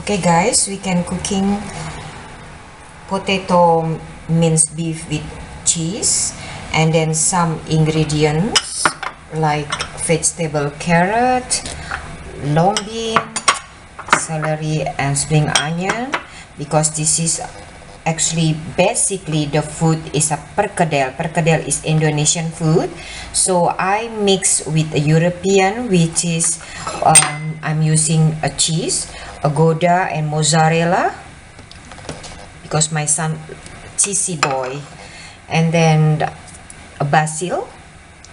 Okay guys, we can cooking potato minced beef with cheese, and then some ingredients like vegetable carrot, long bean, celery and spring onion, because this is actually basically the food is a perkedel. Perkedel is Indonesian food, so I mix with a European, which is I'm using a cheese, a Gouda and mozzarella, because my son cheesy boy, and then a basil.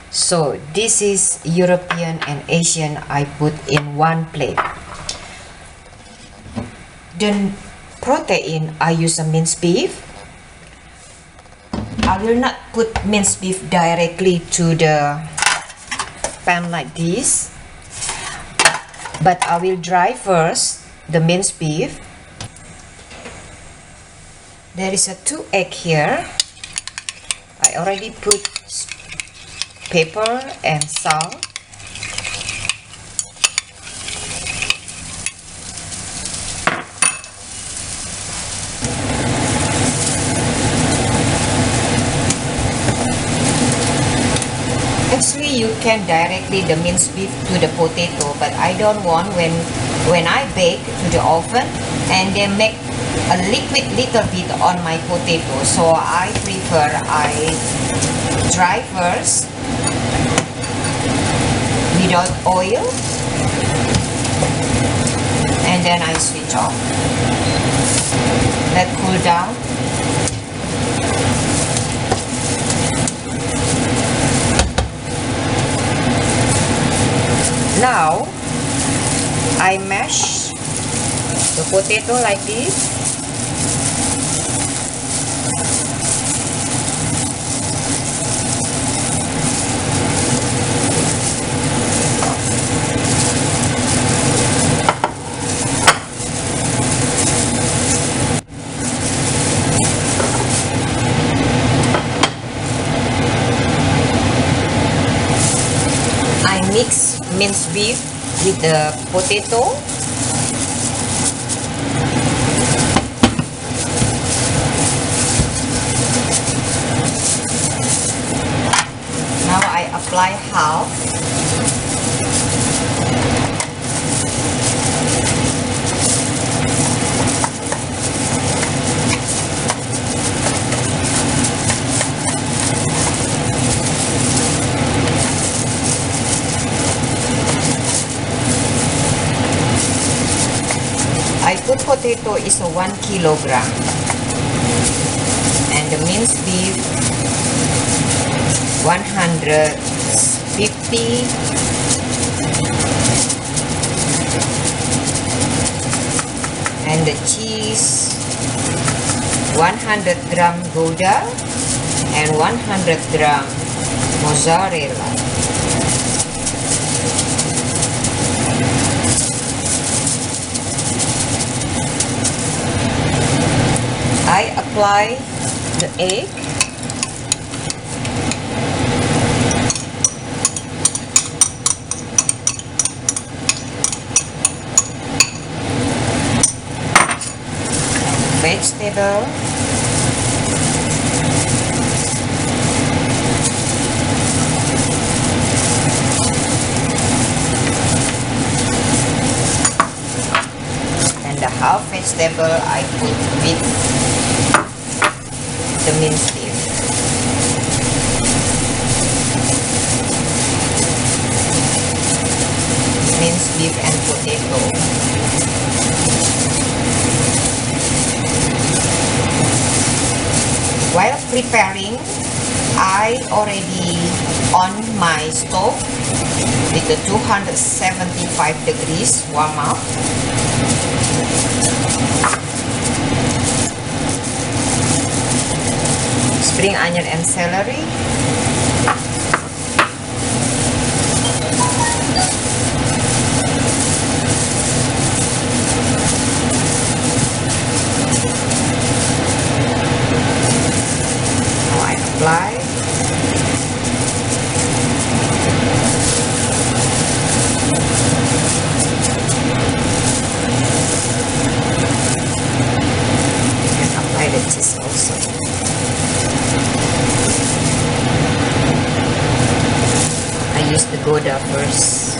So this is European and Asian I put in one plate. The protein I use a minced beef. I will not put minced beef directly to the pan like this, but I will dry first the minced beef. There is a 2 egg here. I already put pepper and salt. Actually, you can directly the minced beef to the potato, but I don't want when I bake to the oven and they make a liquid little bit on my potato, so I prefer I dry first without oil, and then I switch off. Let cool down. Now I mash the potato like this. I mix minced beef with the potato. Now I apply half. I put potato is a 1 kilogram, and the minced beef 150, and the cheese 100 gram Gouda and 100 gram mozzarella. I apply the egg. Vegetable. And the half vegetable I put with the minced beef. Minced beef and potato. While preparing, I already on my stove with the 275 degrees warm up. Spring onion and celery. Now I apply. use the Gouda first.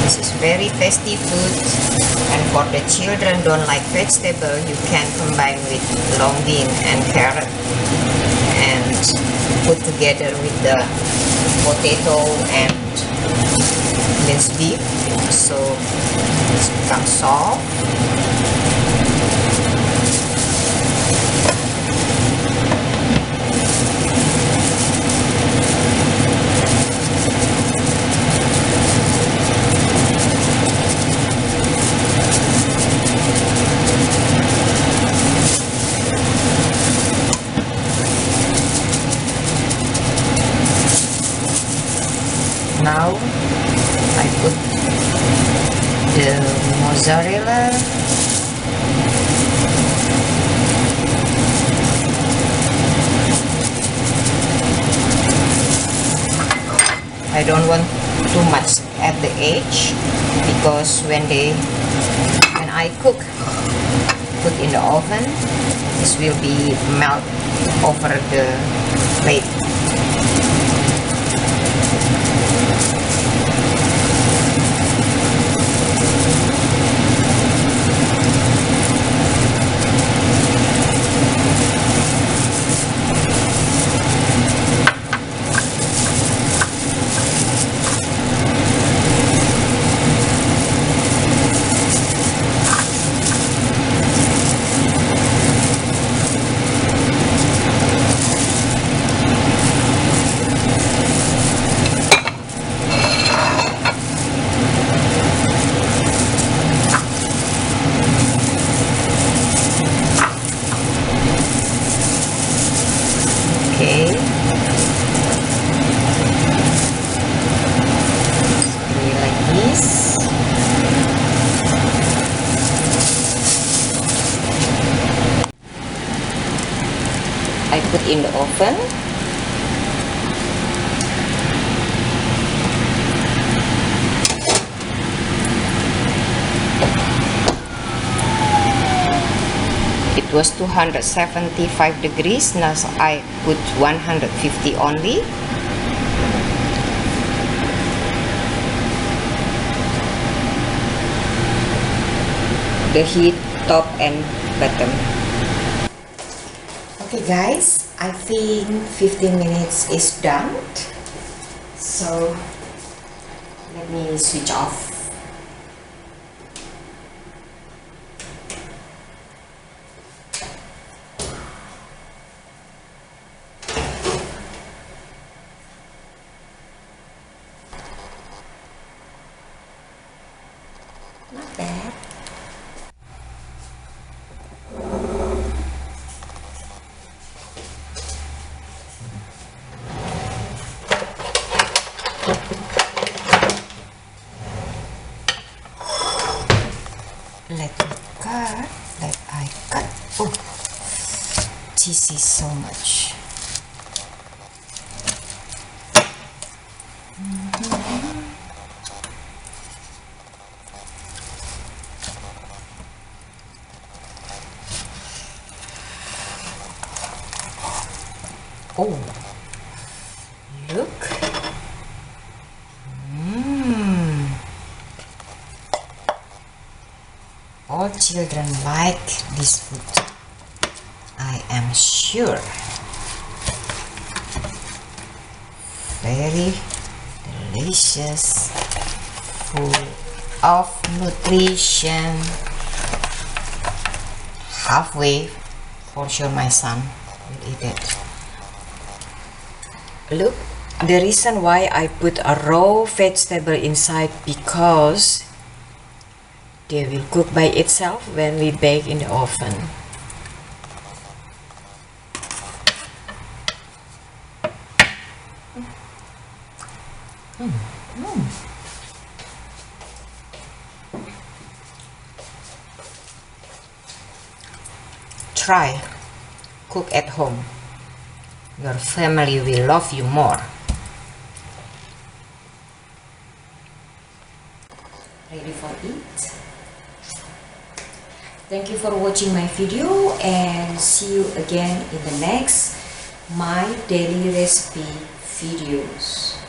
This is very tasty food, and for the children don't like vegetable, you can combine with long bean and carrot and put together with the potato and minced beef, so it's become soft. Now I put the mozzarella, I don't want too much at the edge, because when I cook, put in the oven, this will be melt over the plate. Okay. Like this. I put in the oven. It was 275 degrees, now I put 150 only. The heat top and bottom. Okay guys, I think 15 minutes is done. So let me switch off. Not bad. Let I cut. Oh, this is so much. Oh, look. All children like this food, I am sure. Very delicious, full of nutrition. Halfway, for sure my son will eat it. Look, the reason why I put a raw vegetable inside, because they will cook by itself when we bake in the oven. Try cook at home. Your family will love you more. Ready for it? Thank you for watching my video, and see you again in the next my daily recipe videos.